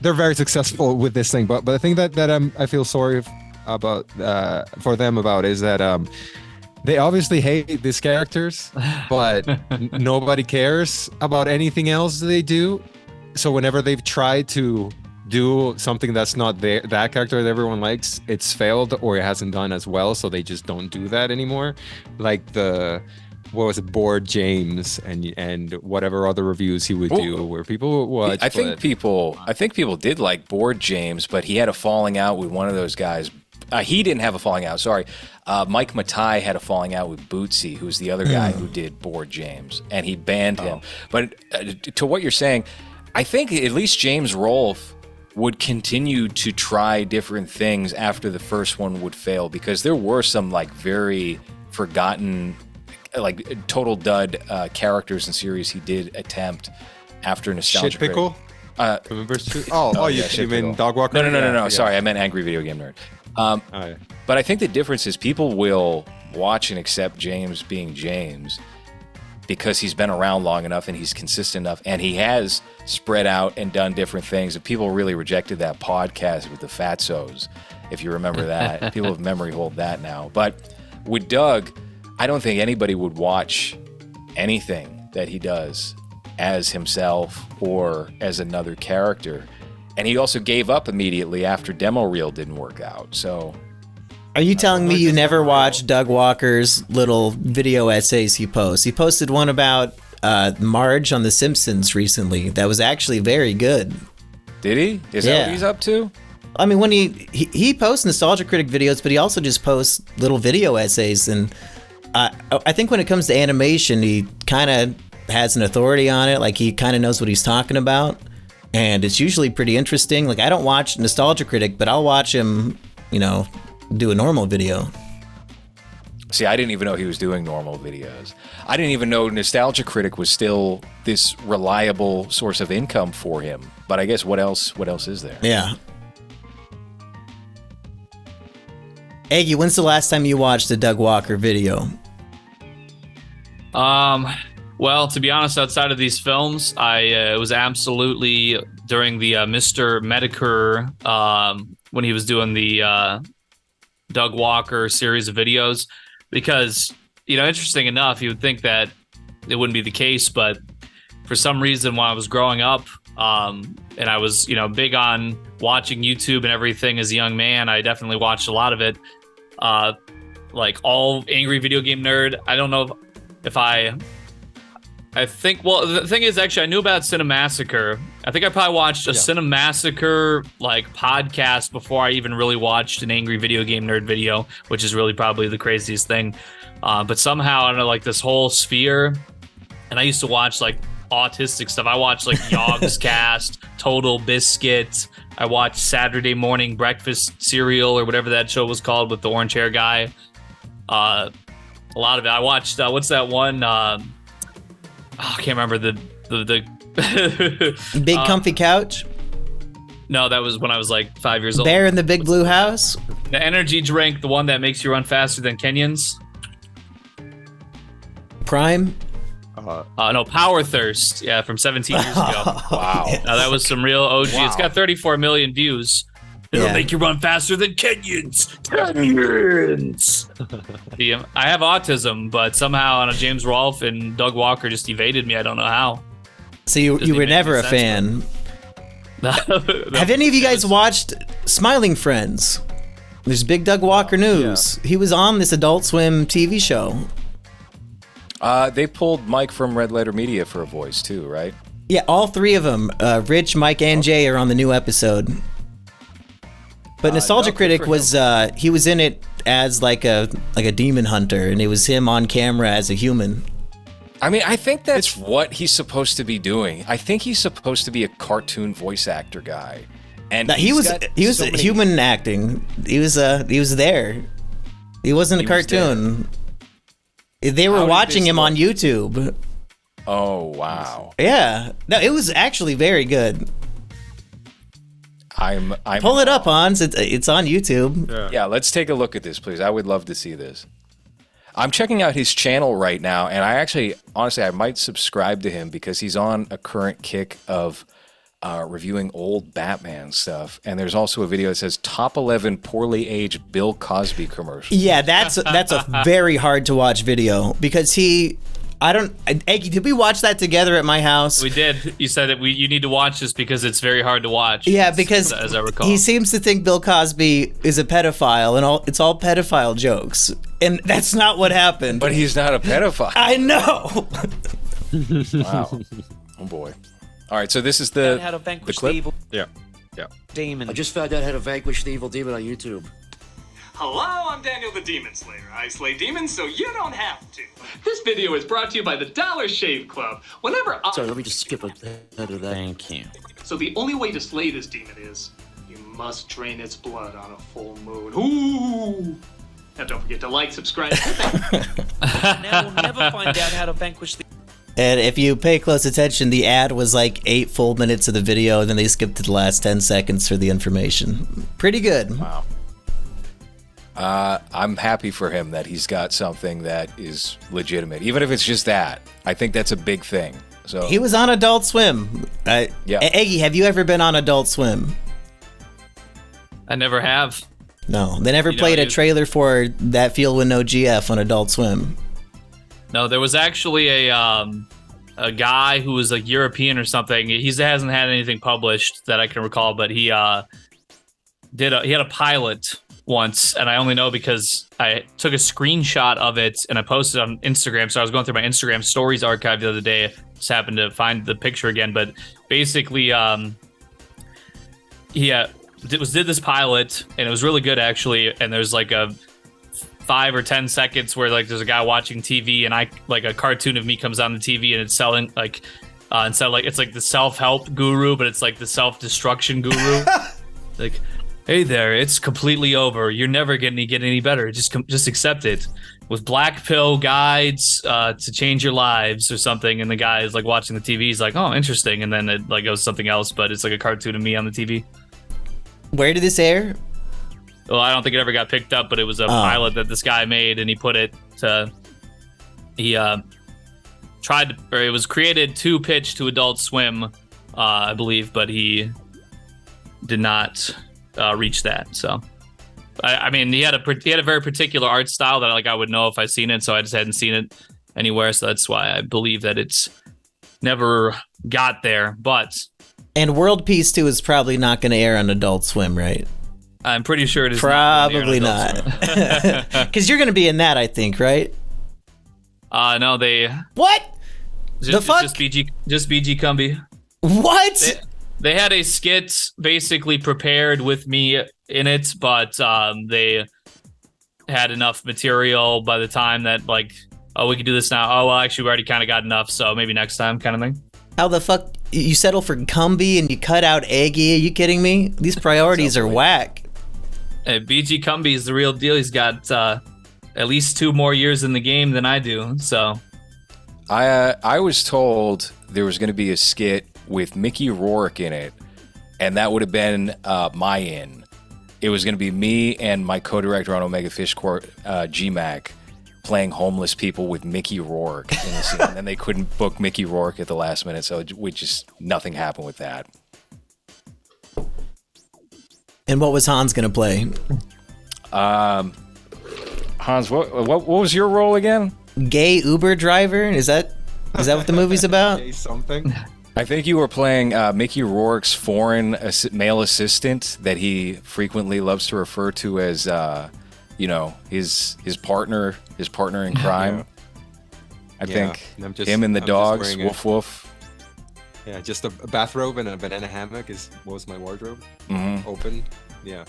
They're very successful with this thing, but the thing that I feel sorry about for them about is that they obviously hate these characters, but nobody cares about anything else they do. So whenever they've tried to do something that's not that character that everyone likes, it's failed or it hasn't done as well. So they just don't do that anymore. Like Bored James and whatever other reviews he would do where people would watch. I think people did like Bored James, but he had a falling out with one of those guys. He didn't have a falling out, sorry. Mike Matai had a falling out with Bootsy, who's the other guy who did Bored James, and he banned him. But to what you're saying, I think at least James Rolfe would continue to try different things after the first one would fail, because there were some like very forgotten, like total dud characters and series he did attempt after Nostalgia Shit Pickle? Remember? You mean Dog Walker? No. Yeah. Sorry, I meant Angry Video Game Nerd. Yeah. But I think the difference is people will watch and accept James being James because he's been around long enough and he's consistent enough, and he has spread out and done different things. And people really rejected that podcast with the Fatsos, if you remember that. People of memory hold that now. But with Doug, I don't think anybody would watch anything that he does as himself or as another character. And he also gave up immediately after Demo Reel didn't work out. So Are you telling me you never watched Doug Walker's little video essays he posts? He posted one about Marge on The Simpsons recently. That was actually very good. did he? Is that what he's up to? I mean, when he posts Nostalgia Critic videos, but he also just posts little video essays. And I think when it comes to animation, he kind of has an authority on it. Like, he kind of knows what he's talking about. And it's usually pretty interesting. Like, I don't watch Nostalgia Critic, but I'll watch him, do a normal video. See, I didn't even know he was doing normal videos. I didn't even know Nostalgia Critic was still this reliable source of income for him. But I guess what else is there? Yeah. Aggie, when's the last time you watched a Doug Walker video? Well, to be honest, outside of these films, it was absolutely during the Mr. Medicare, when he was doing the Doug Walker series of videos, because, interesting enough, you would think that it wouldn't be the case, but for some reason when I was growing up, and I was, big on watching YouTube and everything as a young man, I definitely watched a lot of it. Like all Angry Video Game Nerd. I don't know if I think, well, the thing is, actually, I knew about Cinemassacre. I think I probably watched a Cinemassacre like podcast before I even really watched an Angry Video Game Nerd video, which is really probably the craziest thing. But somehow, I don't know, like this whole sphere, and I used to watch like autistic stuff. I watched like Yogg's Cast, Total Biscuit. I watched Saturday Morning Breakfast Cereal or whatever that show was called with the orange hair guy. A lot of it. I watched what's that one? I can't remember the Big Comfy Couch? No, that was when I was like 5 years old. Bear in the Big Blue House? The energy drink, the one that makes you run faster than Kenyans. Prime? No, Power Thirst. Yeah, from 17 years ago. Wow. Now that was some real OG. Wow. It's got 34 million views. It'll make you run faster than Kenyans. Yeah, I have autism, but somehow James Rolfe and Doug Walker just evaded me. I don't know how. So you were never a fan. Have any of you guys watched Smiling Friends? There's Big Doug Walker news. Yeah. He was on this Adult Swim TV show. They pulled Mike from Red Letter Media for a voice too, right? Yeah, all three of them. Rich, Mike, and Jay are on the new episode. But Nostalgia Critic was he was in it as like a demon hunter, and it was him on camera as a human. I mean, I think that's what he's supposed to be doing. I think he's supposed to be a cartoon voice actor guy, and he was human acting. He was there. He wasn't a cartoon. They were watching him on YouTube. Oh wow! Yeah, no, it was actually very good. I'm pull it up, Hans. It's on YouTube. Yeah, let's take a look at this, please. I would love to see this. I'm checking out his channel right now, and honestly, I might subscribe to him because he's on a current kick of reviewing old Batman stuff. And there's also a video that says top 11 poorly aged Bill Cosby commercials. Yeah, that's a very hard to watch video because Eggy, did we watch that together at my house? We did. You said that you need to watch this because it's very hard to watch. Yeah, because as I recall, he seems to think Bill Cosby is a pedophile, and it's all pedophile jokes, and that's not what happened. But he's not a pedophile. I know. Wow. Oh boy. All right, so this is the clip. Yeah. Demon. I just found out how to vanquish the evil demon on YouTube. Hello, I'm Daniel the Demon Slayer. I slay demons so you don't have to. This video is brought to you by the Dollar Shave Club. Whenever I... Sorry, let me just skip a bit of that. Thank you. So the only way to slay this demon is you must drain its blood on a full moon. Ooh! Now don't forget to like, subscribe. Now we'll never find out how to vanquish the... And if you pay close attention, the ad was like 8 full minutes of the video, and then they skipped to the last 10 seconds for the information. Pretty good. Wow. I'm happy for him that he's got something that is legitimate, even if it's just that. I think that's a big thing. So He was on Adult Swim. Yeah. Eggy, have you ever been on Adult Swim? I never have. No, they never You know, played a you- trailer for That Field with No GF on Adult Swim. No, there was actually a guy who was like European or something. He hasn't had anything published that I can recall, but he had a pilot once, and I only know because I took a screenshot of it and I posted it on Instagram. So I was going through my Instagram stories archive the other day, just happened to find the picture again. But basically, he did this pilot, and it was really good actually. And there's like a 5 or 10 seconds where like there's a guy watching TV, and I like a cartoon of me comes on the TV, and it's selling like instead of like it's like the self-help guru, but it's like the self-destruction guru. Like, hey there, it's completely over. You're never gonna get any better. Just accept it. With black pill guides to change your lives or something. And the guy is like watching the TV. He's like, oh, interesting. And then it like goes something else, but it's like a cartoon of me on the TV. Where did this air? Well, I don't think it ever got picked up, but it was a pilot that this guy made, and he put it to. He tried, or it was created to pitch to Adult Swim, I believe, but he did not reach that. So, I mean, he had a very particular art style that like I would know if I seen it, so I just hadn't seen it anywhere. So that's why I believe that it's never got there. But And World Peace 2 is probably not going to air on Adult Swim, right? I'm pretty sure it is. Probably not. Because you're going to be in that, I think, right? No, they. What? Just, fuck? Just BG Cumby. What? They had a skit basically prepared with me in it, but they had enough material by the time that like, oh, we can do this now. Oh, well, actually, we already kind of got enough, so maybe next time, kind of thing. How the fuck you settle for Cumby and you cut out Eggy? Are you kidding me? These priorities are whack. Hey, BG Cumby is the real deal. He's got at least 2 more years in the game than I do. So, I was told there was going to be a skit with Mickey Rourke in it, and that would have been my in. It was going to be me and my co-director on Omega Fish Court, GMAC, playing homeless people with Mickey Rourke in the scene. And then they couldn't book Mickey Rourke at the last minute, so nothing happened with that. And what was Hans going to play? Hans, what was your role again? Gay Uber driver? Is that what the movie's about? Say something. I think you were playing Mickey Rourke's foreign male assistant that he frequently loves to refer to as, his partner in crime. Yeah. I think and I'm him and the I'm just dogs, wearing woof woof. Yeah, just a bathrobe and a banana hammock was my wardrobe. Mhm. Open. Yeah.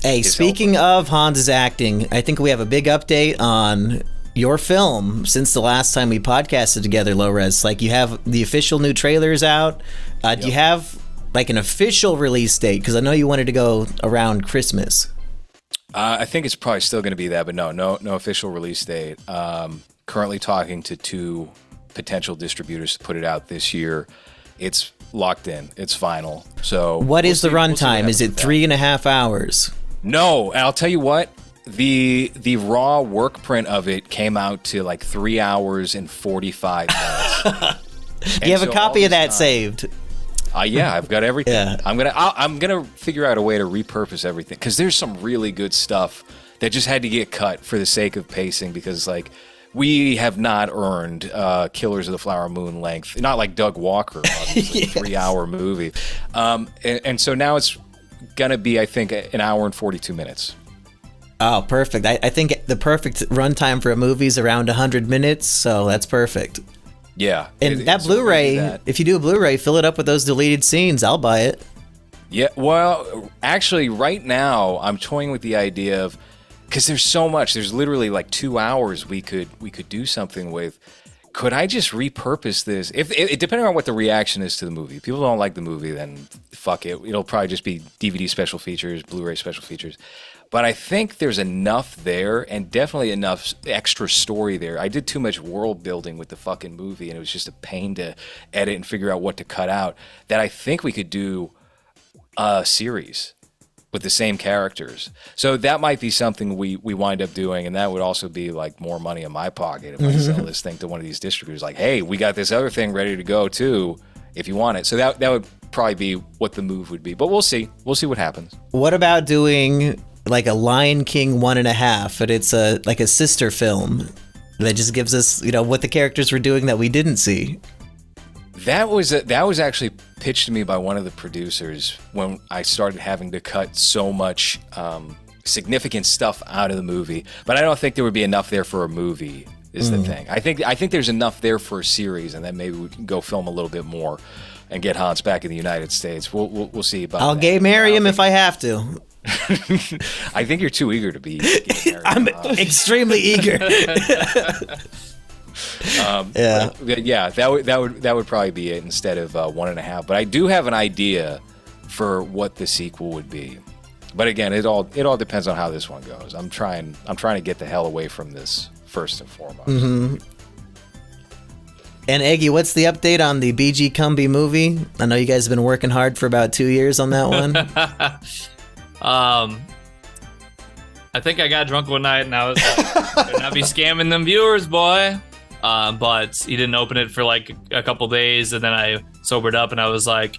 Hey, speaking of Hans's acting, I think we have a big update on your film since the last time we podcasted together, LowRes. Like, you have the official new trailers out. Do you have like an official release date? Because I know you wanted to go around Christmas. I think it's probably still going to be that, but no official release date. Currently talking to 2 potential distributors to put it out this year. It's locked in. It's final. So What is the runtime? Is it 3.5 hours? No, and I'll tell you what. The raw work print of it came out to like 3 hours and 45 minutes. You have a copy of that saved. Yeah, I've got everything. Yeah. I'm gonna figure out a way to repurpose everything, because there's some really good stuff that just had to get cut for the sake of pacing, because like we have not earned Killers of the Flower Moon length, not like Doug Walker, obviously, Yes. 3-hour movie, and so now it's gonna be, I think, an hour and 42 minutes. Oh, perfect. I think the perfect runtime for a movie is around 100 minutes, so that's perfect. Yeah, And that so we're gonna do Blu-ray, that. if you do a Blu-ray, fill it up with those deleted scenes. I'll buy it. Yeah, well, actually, right now I'm toying with the idea of because there's so much. There's literally like 2 hours we could do something with. Could I just repurpose this? If depending on what the reaction is to the movie. If people don't like the movie, then fuck it. It'll probably just be DVD special features, Blu-ray special features. But I think there's enough there, and definitely enough extra story there. I did too much world building with the fucking movie, and it was just a pain to edit and figure out what to cut out, that I think we could do a series with the same characters. So that might be something we wind up doing, and that would also be like more money in my pocket if I sell this thing to one of these distributors. Like, hey, we got this other thing ready to go too, if you want it. So that would probably be what the move would be. But we'll see. We'll see what happens. What about doing like a Lion King 1.5, and it's like a sister film that just gives us, what the characters were doing that we didn't see? That was actually pitched to me by one of the producers when I started having to cut so much significant stuff out of the movie. But I don't think there would be enough there for a movie. Is the thing. I think there's enough there for a series, and then maybe we can go film a little bit more and get Hans back in the United States. We'll see about that. I'll gay marry him if I have to. I think you're too eager to be gay married. I'm extremely eager. Yeah, that would probably be it instead of 1.5. But I do have an idea for what the sequel would be. But again, it all depends on how this one goes. I'm trying to get the hell away from this first and foremost. Mm-hmm. And Eggy, what's the update on the BG Cumby movie? I know you guys have been working hard for about 2 years on that one. I think I got drunk one night and I was like, better not be scamming them viewers, boy. But he didn't open it for like a couple days, and then I sobered up and I was like,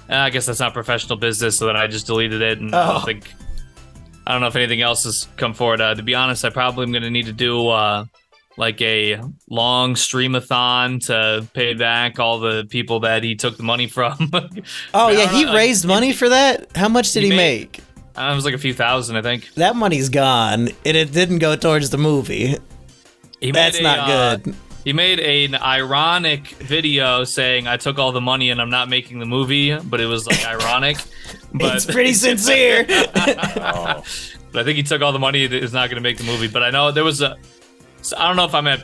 I guess that's not professional business, so then I just deleted it. And I don't know if anything else has come forward. To be honest, I probably am going to need to do like a long streamathon to pay back all the people that he took the money from. He raised money for that? How much did he make? It was like a few thousand, I think. That money's gone, and it didn't go towards the movie. That's not good. He made an ironic video saying, I took all the money and I'm not making the movie, but it was like ironic. But it's pretty sincere. But I think he took all the money that is not going to make the movie. But I know there was I don't know if I'm at,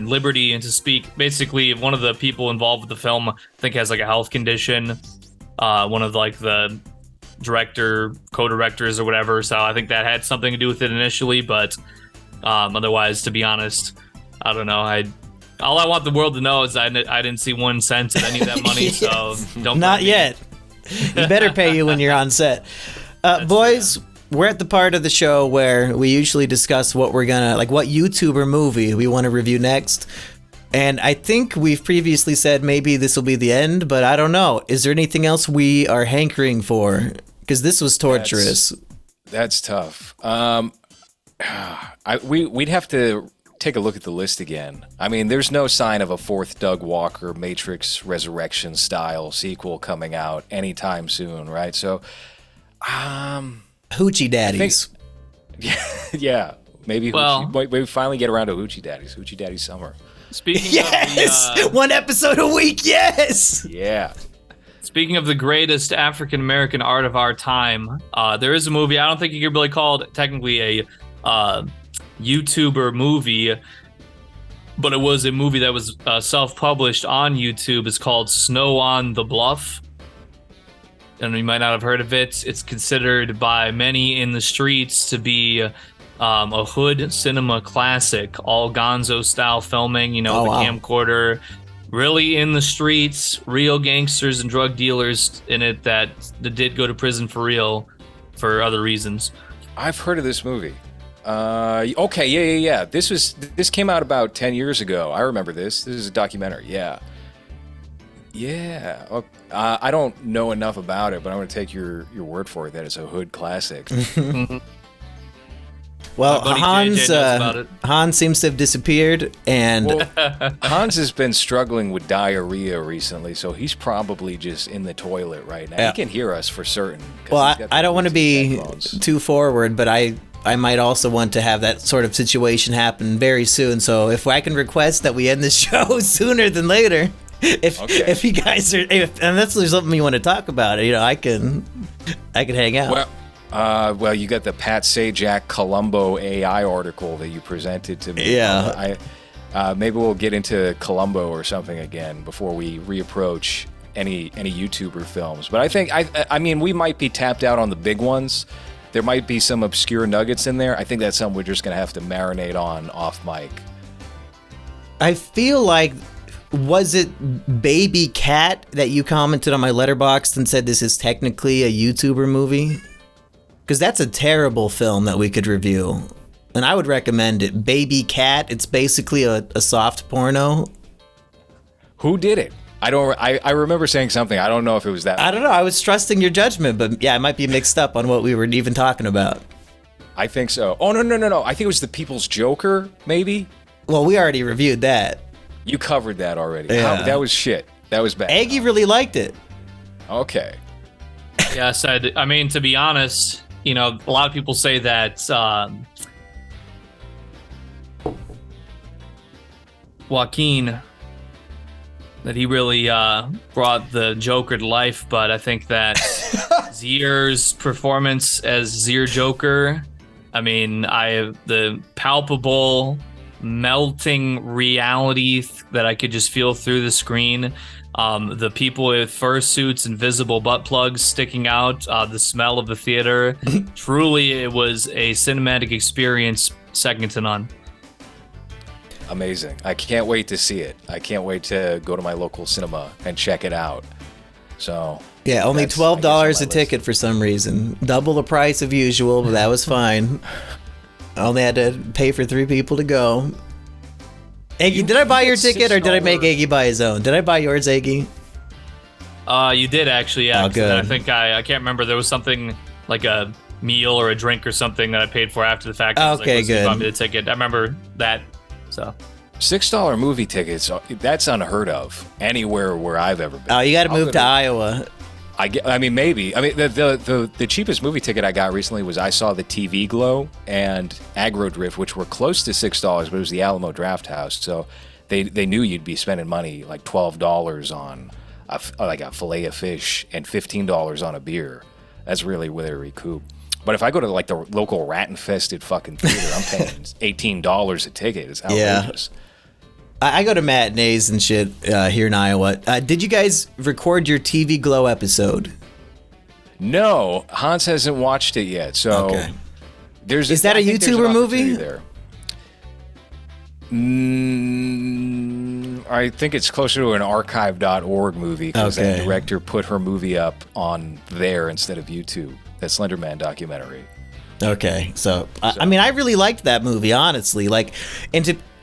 liberty and to speak. Basically, one of the people involved with the film, I think, has like a health condition. One of like the co-directors or whatever. So I think that had something to do with it initially. But otherwise, to be honest, I don't know. All I want the world to know is I didn't see 1 cent of any of that money. Yes. So don't. Not yet. He better pay you when you're on set. Boys, we're at the part of the show where we usually discuss what we're gonna, like, what YouTuber movie we want to review next. And I think we've previously said maybe this will be the end, but I don't know. Is there anything else we are hankering for? Because this was torturous. That's tough. We'd have to take a look at the list again. I mean, there's no sign of a fourth Doug Walker Matrix Resurrection style sequel coming out anytime soon, right? So, Hoochie Daddies. Yeah, maybe we finally get around to Hoochie Daddies. Hoochie Daddy Summer. Speaking of 1 episode a week, yes! Yeah. Speaking of the greatest African-American art of our time, there is a movie, I don't think you could really call it technically a YouTuber movie, but it was a movie that was self-published on YouTube. It's called Snow on the Bluff. And you might not have heard of it. It's considered by many in the streets to be a hood cinema classic, all gonzo style filming, camcorder, really in the streets, real gangsters and drug dealers in it that did go to prison for real for other reasons. I've heard of this movie. Okay, yeah. This came out about 10 years ago. I remember this. This is a documentary. Yeah. I don't know enough about it, but I'm going to take your word for it that it's a hood classic. Well, Hans seems to have disappeared, and Hans has been struggling with diarrhea recently, so he's probably just in the toilet right now. He can hear us for certain. Well, I don't want to be too forward, but I might also want to have that sort of situation happen very soon. So if I can request that we end this show sooner than later, if you guys are, and that's something you want to talk about, I can hang out. Well, you got the Pat Sajak Columbo AI article that you presented to me. Yeah. Maybe we'll get into Columbo or something again before we reapproach any YouTuber films. But I think I mean we might be tapped out on the big ones. There might be some obscure nuggets in there. I think that's something we're just gonna have to marinate on off mic. I feel like, was it Baby Cat that you commented on my letterboxd and said this is technically a YouTuber movie? Because that's a terrible film that we could review. And I would recommend it. Baby Cat, it's basically a soft porno. Who did it? I remember saying something. I don't know if it was that. I don't know. I was trusting your judgment, but yeah, I might be mixed up on what we were even talking about. I think so. Oh, no. I think it was The People's Joker, maybe? Well, we already reviewed that. You covered that already. Yeah. That was shit. That was bad. Aggie really liked it. Okay. Yes, I mean, to be honest, you know, a lot of people say that Joaquin, that he really brought the Joker to life, but I think that Zier's performance as Zier Joker, I mean, the palpable melting reality that I could just feel through the screen, the people with fursuits and visible butt plugs sticking out, the smell of the theater. Truly, it was a cinematic experience second to none. Amazing. I can't wait to see it. I can't wait to go to my local cinema and check it out. So yeah, only that's, $12 a ticket for some reason. Double the price of usual, but that was fine. I only had to pay for 3 people to go. Aggie, did I buy your ticket or did I make Aggie buy his own? Did I buy yours, Aggie? You did actually, yeah. Oh, good. I think I can't remember. There was something like a meal or a drink or something that I paid for after the fact. I was Okay, like, good. Bought me the ticket. I remember that. So $6 movie tickets, that's unheard of anywhere where I've ever been. Oh, you got to move to Iowa. I mean, maybe. I mean, the cheapest movie ticket I got recently was I saw the TV Glow and Aggro Drift, which were close to $6, but it was the Alamo Draft House. So they knew you'd be spending money like $12 on a fillet of fish and $15 on a beer. That's really where they recoup. But if I go to like the local rat-infested fucking theater, I'm paying $18 a ticket. It's outrageous. Yeah. I go to matinees and shit here in Iowa. Did you guys record your TV Glow episode? No, Hans hasn't watched it yet. So okay. Is that a YouTuber movie? There. I think it's closer to an archive.org movie because the director put her movie up on there instead of YouTube. That Slenderman documentary. Okay, so I mean, I really liked that movie, honestly. Like,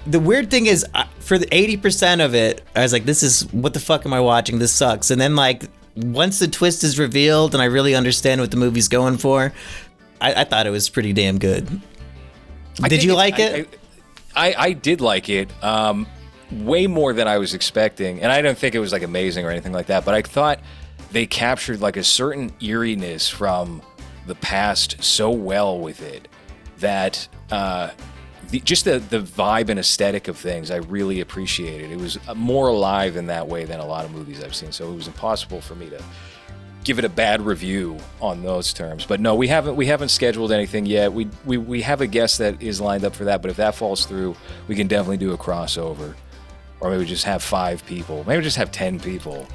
the weird thing is, for the 80% of it, I was like, "This is what the fuck am I watching? This sucks." And then, like, once the twist is revealed and I really understand what the movie's going for, I thought it was pretty damn good. Did you like it? I did like it. Way more than I was expecting, and I don't think it was like amazing or anything like that. But I thought they captured like a certain eeriness from the past so well with it that just the vibe and aesthetic of things I really appreciated. It was more alive in that way than a lot of movies I've seen. So it was impossible for me to give it a bad review on those terms. But no, we haven't scheduled anything yet. We have a guest that is lined up for that. But if that falls through, we can definitely do a crossover, or maybe just have 5 people. Maybe just have 10 people.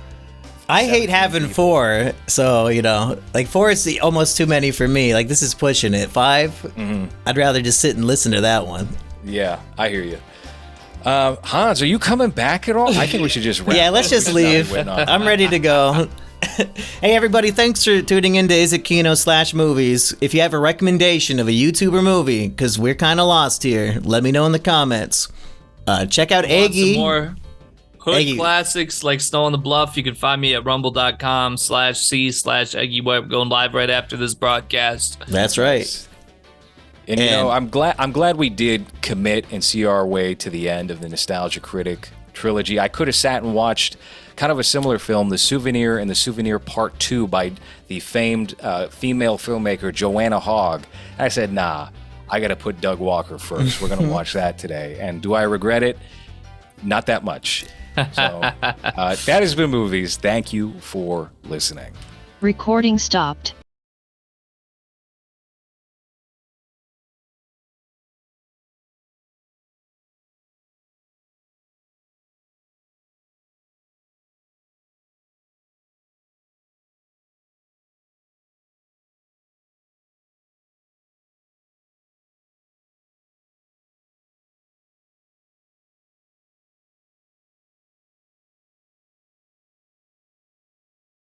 I hate having 4, so, you know, like 4 is almost too many for me. Like, this is pushing it. 5, I'd rather just sit and listen to that one. Yeah, I hear you. Hans, are you coming back at all? I think we should just wrap Yeah, let's just leave. I'm ready to go. Hey, everybody, thanks for tuning into Is It Kino /Movies. If you have a recommendation of a YouTuber movie, because we're kind of lost here, let me know in the comments. Check out Aggie. Some more hood Aggie. classics like Snow on the Bluff. You can find me at rumble.com/c/Aggie Web, going live right after this broadcast. That's right. And you know, I'm glad we did commit and see our way to the end of the Nostalgia Critic trilogy. I could have sat and watched kind of a similar film, The Souvenir and The Souvenir Part 2 by the famed female filmmaker Joanna Hogg. And I said, nah, I got to put Doug Walker first. We're going to watch that today. And do I regret it? Not that much. So that has been Movies. Thank you for listening. Recording stopped.